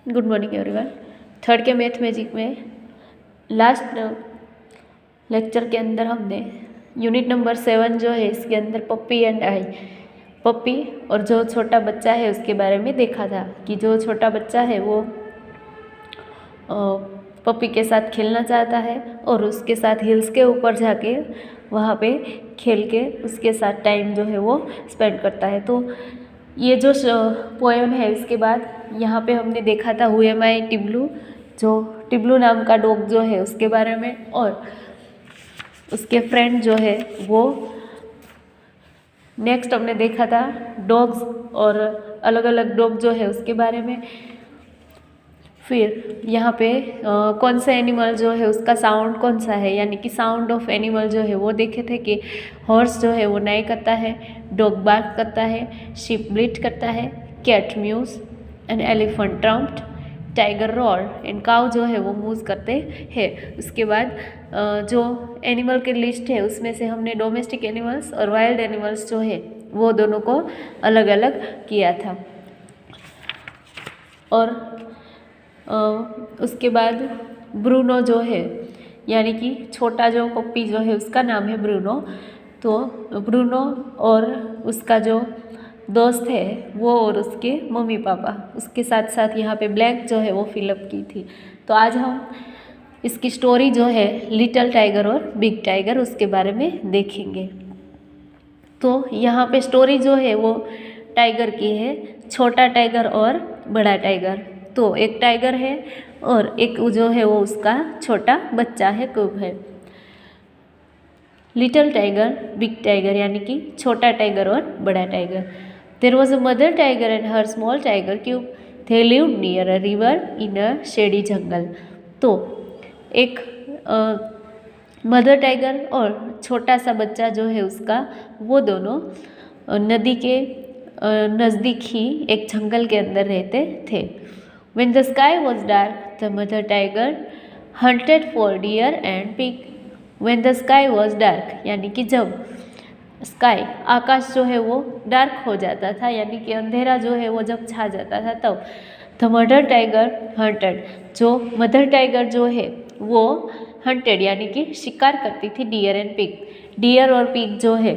Good morning everyone. Third के mathematic में last lecture के अंदर हमने यूनिट नंबर 7 जो है इसके अंदर पप्पी एंड आई, पप्पी और जो छोटा बच्चा है उसके बारे में देखा था कि जो छोटा बच्चा है वो पप्पी के साथ खेलना चाहता है और उसके साथ हिल्स के ऊपर जाके वहाँ पे खेल के उसके साथ टाइम जो है वो स्पेंड करता है। तो ये जो पोएम है इसके बाद यहाँ पे हमने देखा था हु एम आई टिब्लू, जो टिब्लू नाम का डॉग जो है उसके बारे में, और उसके फ्रेंड जो है वो। नेक्स्ट हमने देखा था डॉग्स और अलग अलग डॉग जो है उसके बारे में। फिर यहाँ पे कौन सा एनिमल जो है उसका साउंड कौन सा है, यानी कि साउंड ऑफ एनिमल जो है वो देखे थे कि हॉर्स जो है वो नाई करता है, डॉग बार्क करता है, शीप ब्लीट करता है, cat mews and elephant trumpets, tiger roar and cow जो है वो मूव करते हैं। उसके बाद जो एनिमल की लिस्ट है उसमें से हमने डोमेस्टिक एनिमल्स और वाइल्ड एनिमल्स जो है वो दोनों को अलग अलग किया था। और उसके बाद ब्रूनो जो है, यानी कि छोटा जो पप्पी जो है उसका नाम है ब्रूनो। तो ब्रूनो और उसका जो दोस्त है वो और उसके मम्मी पापा, उसके साथ साथ यहाँ पे ब्लैंक जो है वो फिलअप की थी। तो आज हम इसकी स्टोरी जो है लिटिल टाइगर और बिग टाइगर उसके बारे में देखेंगे। तो यहाँ पे स्टोरी जो है वो टाइगर की है, छोटा टाइगर और बड़ा टाइगर। तो एक टाइगर है और एक जो है वो उसका छोटा बच्चा है, कब है। लिटिल टाइगर बिग टाइगर, यानी कि छोटा टाइगर और बड़ा tiger. There was a mother tiger and her small tiger cub, they lived near a river in a shady jungle. तो एक मदर टाइगर और छोटा सा बच्चा जो है उसका, वो दोनों नदी के नज़दीक ही एक जंगल के अंदर रहते थे। When the sky was dark, the mother tiger hunted for deer and pig. When the sky was dark, यानी कि जब स्काई आकाश जो है वो डार्क हो जाता था, यानी कि अंधेरा जो है वो जब छा जाता था, तब द मदर टाइगर हंटेड, जो मदर टाइगर जो है वो हंटेड यानी कि शिकार करती थी डियर एंड पिग। डियर और पिग जो है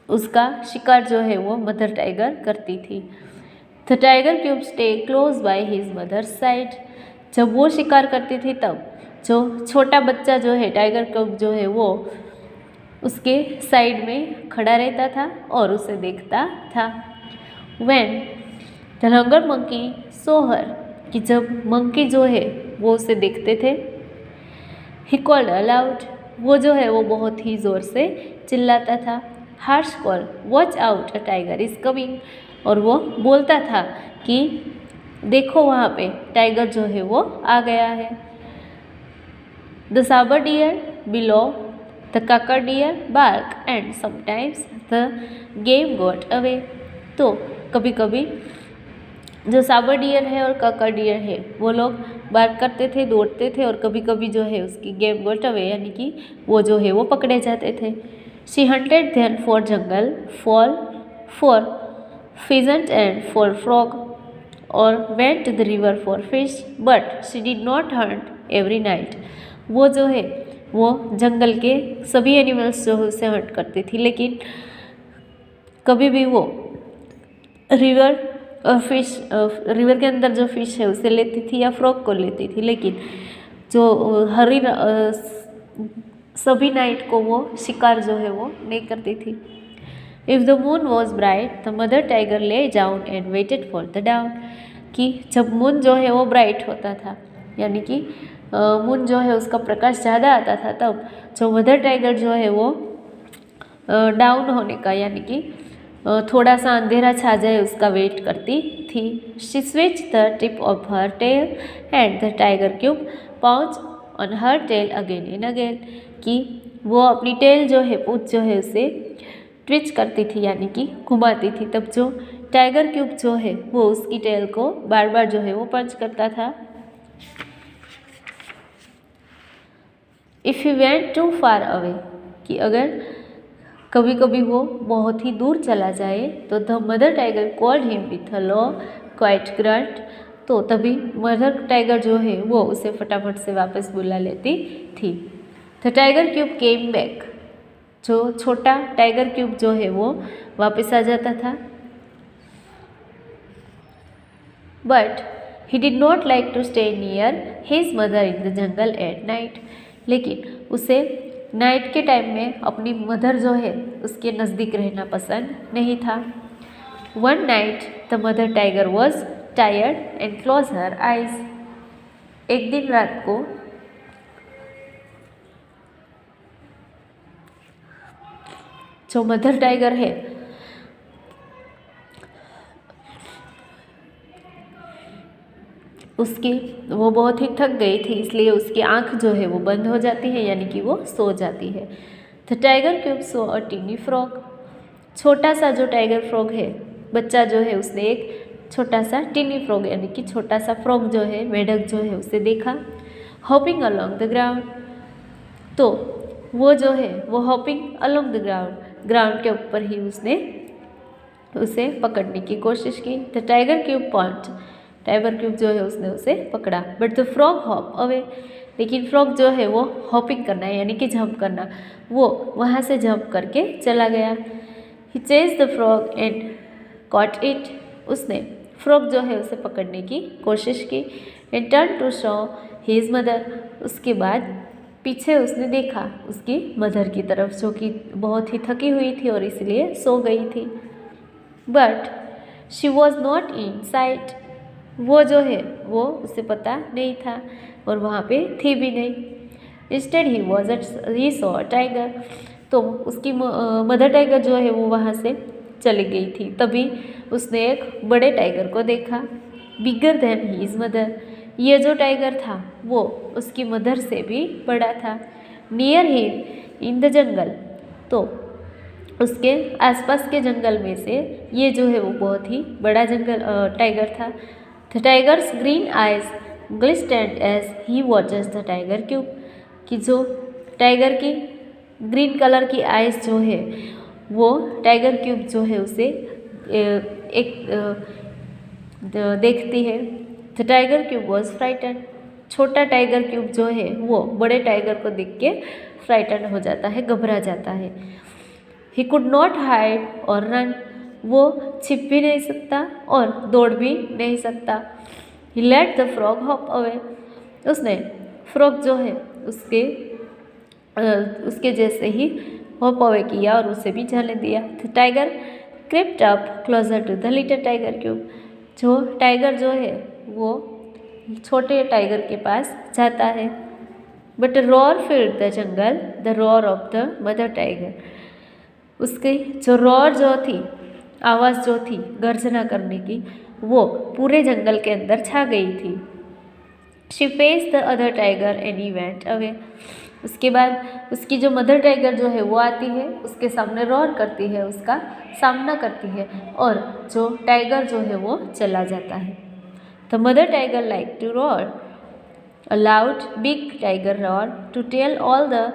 उसका शिकार जो है वो मदर टाइगर करती थी। The tiger cub stay close by his mother's side, जब वो शिकार करती थी तब जो छोटा बच्चा जो है टाइगर क्यूब जो है वो उसके साइड में खड़ा रहता था और उसे देखता था। When the younger monkey saw her, कि जब मंकी जो है वो उसे देखते थे, he called aloud, वो जो है वो बहुत ही ज़ोर से चिल्लाता था। harsh call, watch out, a tiger is coming, और वो बोलता था कि देखो वहाँ पे टाइगर जो है वो आ गया है। The sambar deer below, the kakar deer bark and sometimes the game got away. तो कभी कभी जो साबर डियर है और काकर डियर है वो लोग बार्क करते थे, दौड़ते थे, और कभी कभी जो है उसकी गेम गॉट अवे, यानी कि वो जो है वो पकड़े जाते थे। She hunted then for jungle, for pheasant and for frog, or went to the river for fish, but she did not hunt every night. वो जो है वो जंगल के सभी एनिमल्स जो है उसे हंट करती थी, लेकिन कभी भी वो रिवर रिवर के अंदर जो फिश है उसे लेती थी या फ्रॉग को लेती थी, लेकिन जो सभी नाइट को वो शिकार जो है वो नहीं करती थी। If the moon was bright, the mother tiger lay down and waited for the dawn, कि जब मून जो है वो ब्राइट होता था, यानी कि मून जो है उसका प्रकाश ज़्यादा आता था, तब जो मदर टाइगर जो है वो डाउन होने का, यानी कि थोड़ा सा अंधेरा छा जाए उसका वेट करती थी। She switched the tip of her tail and the tiger cub pounced on her tail again and again, कि वो अपनी टेल जो है पूंछ जो है उसे ट्विच करती थी, यानी कि घुमाती थी, तब जो टाइगर क्यूब जो है वो उसकी टेल को बार बार जो है वो पंच करता था। If you went too far away, कि अगर कभी कभी वो बहुत ही दूर चला जाए, तो the mother tiger called him with a low quite grunt, तो तभी मदर टाइगर जो है वो उसे फटाफट से वापस बुला लेती थी। The tiger cube came back, जो छोटा टाइगर क्यूब जो है वो वापस आ जाता था। But he did not like to stay near his mother in the jungle at night, लेकिन उसे नाइट के टाइम में अपनी मदर जो है उसके नज़दीक रहना पसंद नहीं था। One night the mother tiger was tired and close her eyes, एक दिन रात को जो मदर टाइगर है उसकी वो बहुत ही थक गई थी, इसलिए उसकी आंख जो है वो बंद हो जाती है, यानी कि वो सो जाती है। The tiger cub saw a tiny frog, छोटा सा जो टाइगर फ्रॉग है बच्चा जो है उसने एक छोटा सा टीनी फ्रॉग यानी कि छोटा सा फ्रॉग जो है मेढक जो है उसे देखा। हॉपिंग अलोंग द ग्राउंड, तो वो जो है वो हॉपिंग अलोंग द ग्राउंड के ऊपर ही उसने उसे पकड़ने की कोशिश की। The tiger cube point, tiger cub जो है उसने उसे पकड़ा। But the frog hop away, लेकिन फ्रॉग जो है वो हॉपिंग करना है यानी कि जंप करना, वो वहाँ से जंप करके चला गया। He chase the frog and caught it, उसने फ्रॉग जो है उसे पकड़ने की कोशिश की। And turn to show his mother, उसके बाद पीछे उसने देखा उसकी मदर की तरफ, जो कि बहुत ही थकी हुई थी और इसलिए सो गई थी। But she was not in site, वो जो है वो उसे पता नहीं था और वहाँ पे थी भी नहीं। इंस्टेड ही सॉ टाइगर, तो उसकी मदर टाइगर जो है वो वहाँ से चली गई थी। तभी उसने एक बड़े टाइगर को देखा, बिगर देन हीज मदर, ये जो टाइगर था वो उसकी मदर से भी बड़ा था। नियर हिम इन द जंगल, तो उसके आसपास के जंगल में से ये जो है वो बहुत ही बड़ा टाइगर था। The tigers green eyes glistened as he watches the tiger cub, कि जो टाइगर की ग्रीन कलर की आइज जो है वो टाइगर क्यूब जो है उसे देखती है। The tiger cub was frighten, छोटा टाइगर क्यूब जो है वो बड़े टाइगर को देख के फ्राइटन हो जाता है, घबरा जाता है। ही कुड नॉट हाइड और रन, वो छिप भी नहीं सकता और दौड़ भी नहीं सकता। He let the frog hop away, उसने फ्रॉग जो है उसके जैसे ही हॉप अवे किया और उसे भी जाने दिया। The tiger crept up closer to the little tiger cub, जो टाइगर जो है वो छोटे टाइगर के पास जाता है। But roar filled the jungle, the roar of the mother tiger, उसकी जो रॉर जो थी, आवाज़ जो थी गर्जना करने की, वो पूरे जंगल के अंदर छा गई थी। She face the other tiger and he went away, उसके बाद उसकी जो मदर टाइगर जो है वो आती है, उसके सामने रॉर करती है, उसका सामना करती है और जो टाइगर जो है वो चला जाता है। The mother tiger like to roar, a loud big tiger roar to tell all the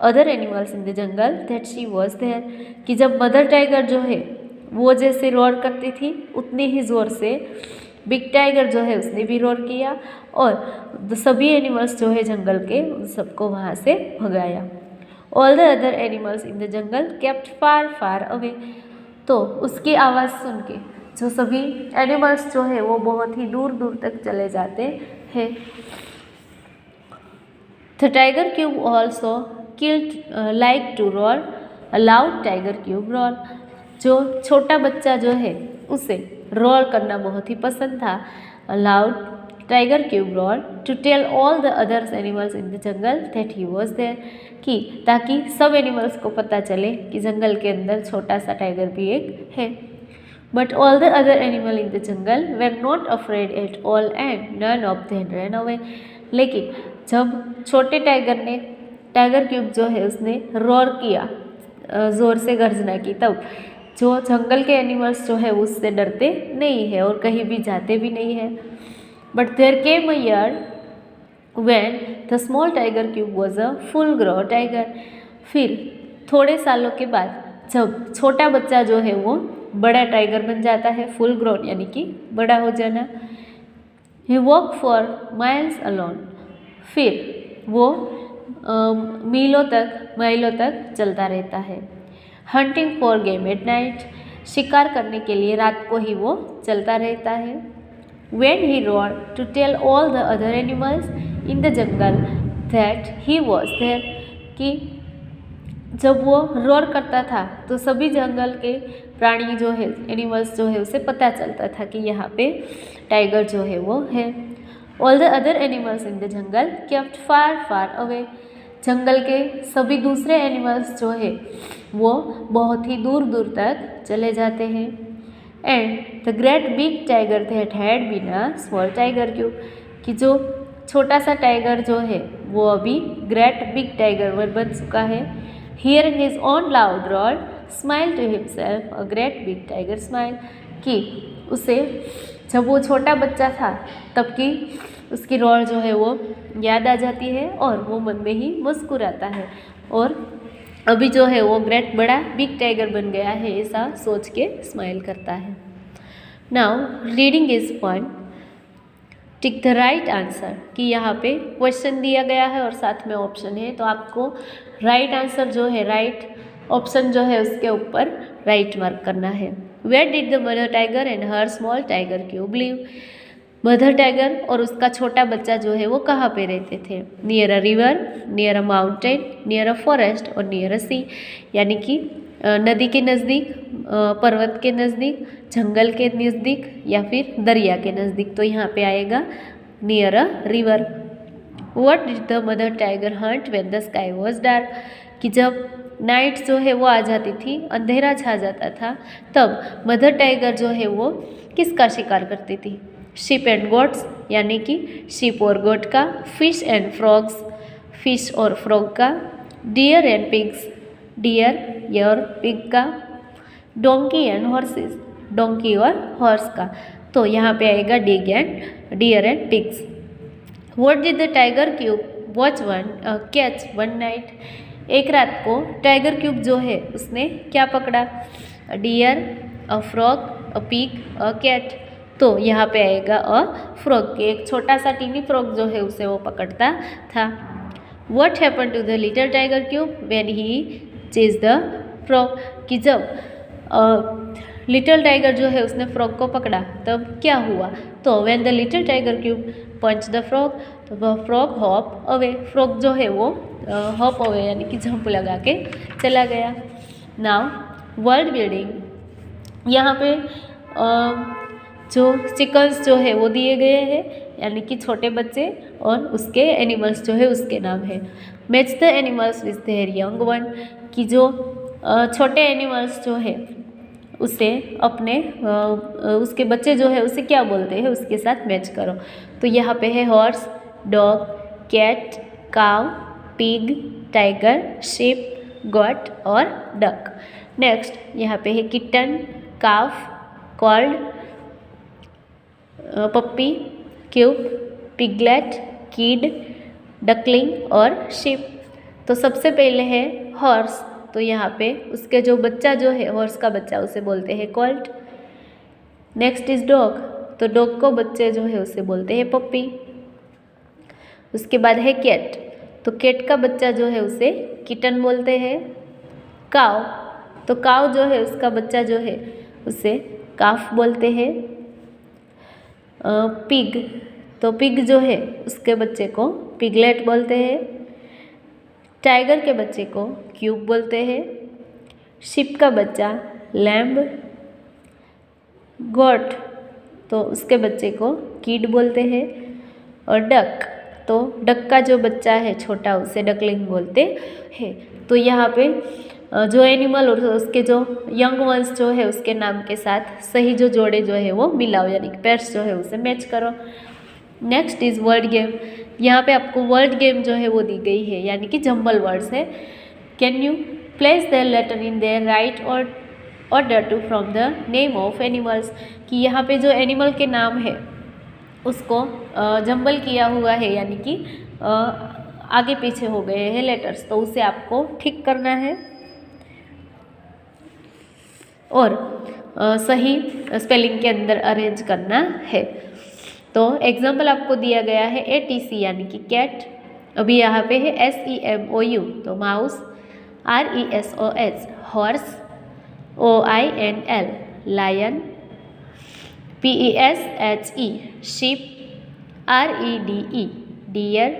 other animals in the jungle that she was there, कि जब मदर टाइगर जो है वो जैसे रॉर करती थी उतने ही ज़ोर से बिग टाइगर जो है उसने भी रोर किया और सभी एनिमल्स जो है जंगल के उन सबको वहाँ से भगाया। All the other animals in the jungle kept far far away, तो उसकी आवाज़ सुन के जो सभी एनिमल्स जो है वो बहुत ही दूर दूर तक चले जाते हैं। The tiger cub also killed like to roar, a loud tiger cub roar, जो छोटा बच्चा जो है उसे रॉर करना बहुत ही पसंद था। A loud tiger cub roar to tell all the others animals in the jungle that he was there, कि ताकि सब एनिमल्स को पता चले कि जंगल के अंदर छोटा सा टाइगर भी एक है। But all the other animal in the jungle were not afraid at all and none of them run away, लेकिन जब छोटे टाइगर ने टाइगर क्यूब जो है उसने रॉर किया, ज़ोर से गर्जना की, तब जो जंगल के एनिमल्स जो है उससे डरते नहीं है और कहीं भी जाते भी नहीं है। But there came a year when the small tiger cub was a full grow tiger, फिर थोड़े सालों के बाद जब छोटा बच्चा जो है वो बड़ा टाइगर बन जाता है, फुल ग्रोन यानी कि बड़ा हो जाना। ही वॉक फॉर माइल्स अलोन, फिर वो मीलों तक चलता रहता है। Hunting for game at night, शिकार करने के लिए रात को ही वो चलता रहता है। When he roared to tell all the other animals in the jungle that he was there, कि जब वो रोर करता था तो सभी जंगल के प्राणी जो है, एनिमल्स जो है, उसे पता चलता था कि यहाँ पे टाइगर जो है वो है। All the other animals in the jungle kept far far away, जंगल के सभी दूसरे एनिमल्स जो है वो बहुत ही दूर दूर तक चले जाते हैं। And the great big tiger that had been a small tiger cub, कि जो छोटा सा टाइगर जो है वो अभी ग्रेट बिग टाइगर बन चुका है। Hearing his own loud roar smile to himself a great big tiger smile, कि उसे जब वो छोटा बच्चा था तब की उसकी रोर जो है वो याद आ जाती है और वो मन में ही मुस्कुराता है और अभी जो है वो ग्रेट बड़ा बिग टाइगर बन गया है ऐसा सोच के स्माइल करता है। Now reading is fun, tick the right answer, कि यहाँ पे क्वेश्चन दिया गया है और साथ में ऑप्शन है, तो आपको राइट आंसर जो है, राइट ऑप्शन जो है उसके ऊपर राइट मार्क करना है। Where did the mother tiger and her small tiger cub live, mother tiger और उसका छोटा बच्चा जो है वो कहाँ पे रहते थे? Near a river, near a mountain, near a forest और नियर अ सी, यानी कि नदी के नज़दीक, पर्वत के नज़दीक, जंगल के नज़दीक या फिर दरिया के नज़दीक। तो यहाँ पे आएगा near a river. What did the mother tiger Hunt when the sky was dark, कि जब नाइट जो है वो आ जाती थी, अंधेरा छा जाता था, तब मदर टाइगर जो है वो किसका शिकार करती थी? शिप एंड गोट्स, यानी कि शिप और गोट का। फिश एंड फ्रॉग्स, फिश और फ्रॉग का। डियर एंड पिग्स, डियर और पिग का। डोंकी एंड हॉर्सेस, डोंकी और हॉर्स का। तो यहाँ पे आएगा deer and pigs. What did the tiger cub watch catch one night, एक रात को टाइगर क्यूब जो है उसने क्या पकड़ा? Deer, a frog, a pig, a cat. तो यहाँ पे आएगा अ फ्रॉग, के एक छोटा सा टीनी फ्रॉग जो है उसे वो पकड़ता था। What happen to the little tiger cub when he chase the frog, कि जब लिटिल टाइगर जो है उसने फ्रॉग को पकड़ा तब क्या हुआ? तो when the little tiger cub punch the frog, तो वह फ्रॉग हॉप अवे, फ्रॉग जो है वो हॉप अवे यानी कि जंप लगा के चला गया। नाउ वर्ल्ड बिल्डिंग, यहाँ पे जो चिकन्स जो है वो दिए गए हैं, यानी कि छोटे बच्चे और उसके एनिमल्स जो है उसके नाम है। Match the animals with their young one, कि जो छोटे एनिमल्स जो है उसे अपने उसके बच्चे जो है उसे क्या बोलते हैं उसके साथ मैच करो। तो यहाँ पे है हॉर्स, डॉग, कैट, काव, पिग, टाइगर, शिप, गॉट और डक। नेक्स्ट यहाँ पे है किटन, काफ, कॉल्ड, पप्पी, क्यूब, पिगलेट, किड, डकलिंग और शिप। तो सबसे पहले है हॉर्स, तो यहाँ पे उसके जो बच्चा जो है हॉर्स का बच्चा उसे बोलते हैं कॉल्ट। नेक्स्ट इज डॉग, तो डॉग को बच्चे जो है उसे बोलते हैं पप्पी। उसके बाद है कैट, तो कैट का बच्चा जो है उसे किटन बोलते हैं। काव, तो काव जो है उसका बच्चा जो है उसे काफ बोलते हैं। पिग, तो पिग जो है उसके बच्चे को पिगलेट बोलते हैं। टाइगर के बच्चे को क्यूब बोलते हैं। शिप का बच्चा लैम्ब। गॉट, तो उसके बच्चे को किड बोलते हैं। और डक, तो डक का जो बच्चा है छोटा उसे डकलिंग बोलते हैं। तो यहाँ पे जो एनिमल और उसके जो यंग वंस जो है उसके नाम के साथ सही जो जोड़े जो है वो मिलाओ, यानी कि पेयर्स जो है उसे मैच करो। नेक्स्ट इज वर्ड गेम, यहाँ पे आपको वर्ड गेम जो है वो दी गई है, यानी कि जम्बल वर्ड्स है। Can you place the letter in their right और order to from the name of animals, कि यहाँ पे जो एनिमल के नाम है उसको जम्बल किया हुआ है, यानी कि आगे पीछे हो गए हैं लेटर्स, तो उसे आपको ठीक करना है और सही स्पेलिंग के अंदर अरेंज करना है। तो एग्जाम्पल आपको दिया गया है ATC यानी कि कैट, अभी यहाँ पे है SEMOU तो mouse, RESOH horse, OINL lion, PESHE sheep, REDE deer,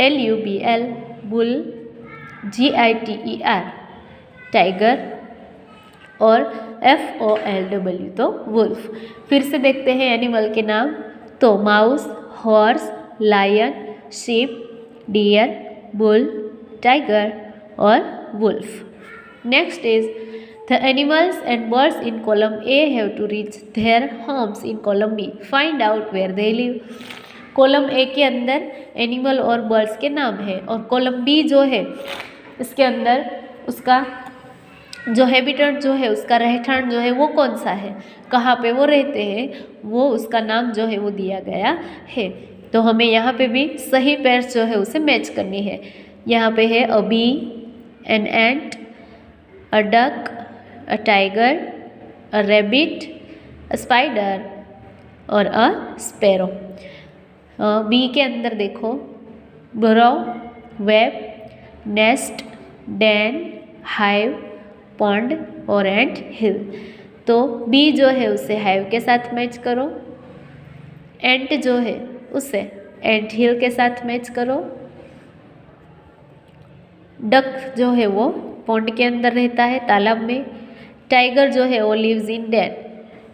LUBL bull, GITER tiger और FOLW तो वुल्फ। फिर से देखते हैं एनिमल के नाम, तो mouse, horse, lion, sheep, deer, bull, tiger और wolf. Next is the animals and birds in column A have to reach their homes in column B, find out where they live. Column A के अंदर animal और birds के नाम है और column B जो है इसके अंदर उसका जो हैबिटेट जो है, उसका रहठाण जो है वो कौन सा है, कहाँ पे वो रहते हैं, वो उसका नाम जो है वो दिया गया है। तो हमें यहाँ पे भी सही पेयर्स जो है उसे मैच करनी है। यहाँ पे है a bee, an ant, a duck, a tiger, a rabbit, a spider और अ स्पैरो। बी के अंदर देखो burrow, web, nest, den, hive, pond और एंट हिल। तो बी जो है उसे हाइव के साथ मैच करो, एंट जो है उसे एंट हिल के साथ मैच करो, डक जो है वो पॉन्ड के अंदर रहता है तालाब में, टाइगर जो है वो लिव्स इन डैन,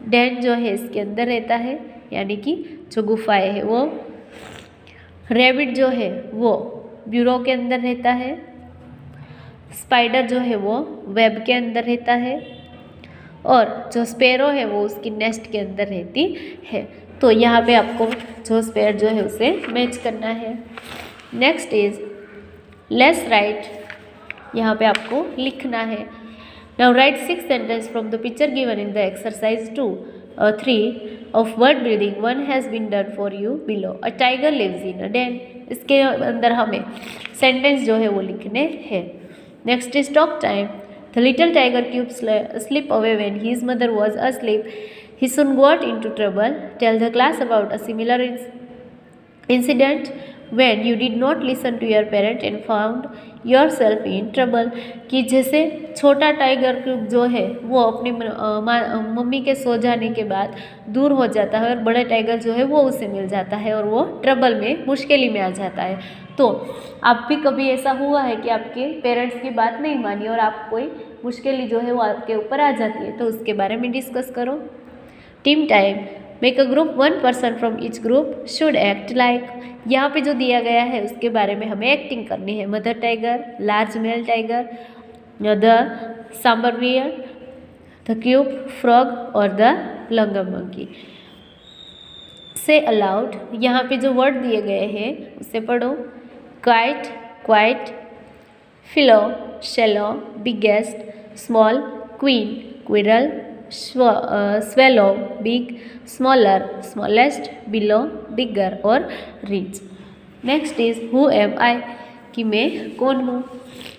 डैन जो है इसके अंदर रहता है यानी कि जो गुफाएं है वो, रैबिट जो है वो ब्यूरो के अंदर रहता है, स्पाइडर जो है वो वेब के अंदर रहता है और जो स्पैरो है वो उसकी नेस्ट के अंदर रहती है। तो यहाँ पे आपको जो स्पैर जो है उसे मैच करना है। नेक्स्ट इज लेट्स राइट, यहाँ पे आपको लिखना है। Now write 6 sentence from the picture given in the exercise 2-3 of word building 1 has been done for you below. A tiger lives in a den, इसके अंदर हमें सेंटेंस जो है वो लिखने हैं। Next is talk time. The little tiger cube slipped away when his mother was asleep. He soon got into trouble. Tell the class about a similar incident when you did not listen to your parent and found yourself in trouble. कि जैसे छोटा tiger cub जो है वो अपनी mummy के सो जाने के बाद दूर हो जाता है और बड़ा टाइगर जो है वो उसे मिल जाता है और वो ट्रबल में, मुश्किल में आ जाता है। तो आप भी कभी ऐसा हुआ है कि आपके पेरेंट्स की बात नहीं मानी और आप कोई मुश्किल जो है वो आपके ऊपर आ जाती है, तो उसके बारे में डिस्कस करो। Team time, make a group, 1 person from each group should act like. यहाँ पे जो दिया गया है उसके बारे में हमें एक्टिंग करनी है। Mother tiger, large male tiger, the sambar bear, the cub, frog और the langur monkey. Say aloud, यहाँ पे जो वर्ड दिए गए हैं उसे पढ़ो। Kite, quite, pillow, shallow, biggest, small, queen, squirrel, swallow, big, smaller, smallest, below, bigger और rich. Next is who am I, कि मैं कौन हूँ।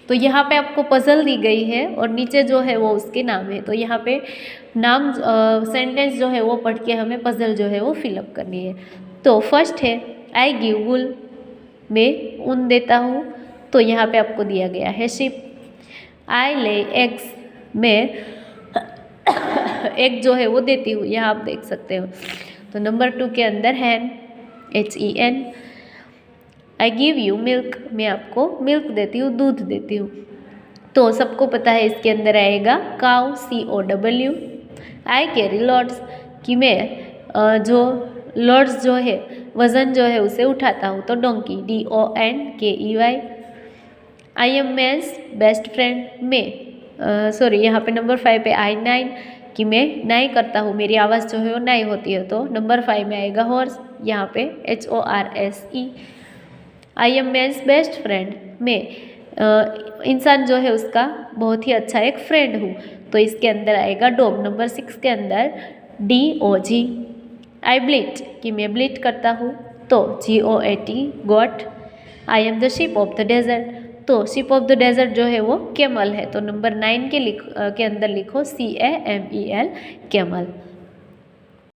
तो यहाँ पे आपको पजल दी गई है और नीचे जो है वो उसके नाम है। तो यहाँ पे नाम सेंटेंस जो है वो पढ़ के हमें पजल जो है वो फिलअप करनी है। तो फर्स्ट है आई गिव वुल, मैं ऊन देता हूँ। तो यहाँ पे आपको दिया गया है शिप। आई ले एग्स, मैं एग जो है वो देती हूँ, यहाँ आप देख सकते हो। तो नंबर 2 के अंदर हैन, HEN। I give you milk, मैं आपको मिल्क देती हूँ, दूध देती हूँ। तो सबको पता है इसके अंदर आएगा काउ, COW। आई कैरी लॉड्स, कि मैं जो लॉड्स जो है वज़न जो है उसे उठाता हूँ। तो donkey, DONKEY। I am man's best friend, मैं सॉरी यहाँ पे नंबर 5 पे आई नाइन, कि मैं नाई करता हूँ, मेरी आवाज़ जो है वो नाई होती है। तो नंबर 5 में आएगा हॉर्स, यहाँ पे HORSE। I am man's best friend, मैं इंसान जो है उसका बहुत ही अच्छा एक फ्रेंड हूँ। तो इसके अंदर आएगा डॉग, नंबर 6 के अंदर DOG। आई ब्लीट, कि मैं ब्लीट करता हूँ। तो GOAT, goat. I am the ship of the desert, तो शिप ऑफ द डेजर्ट जो है वो कैमल है। तो नंबर 9 के अंदर लिखो CAMEL, कैमल।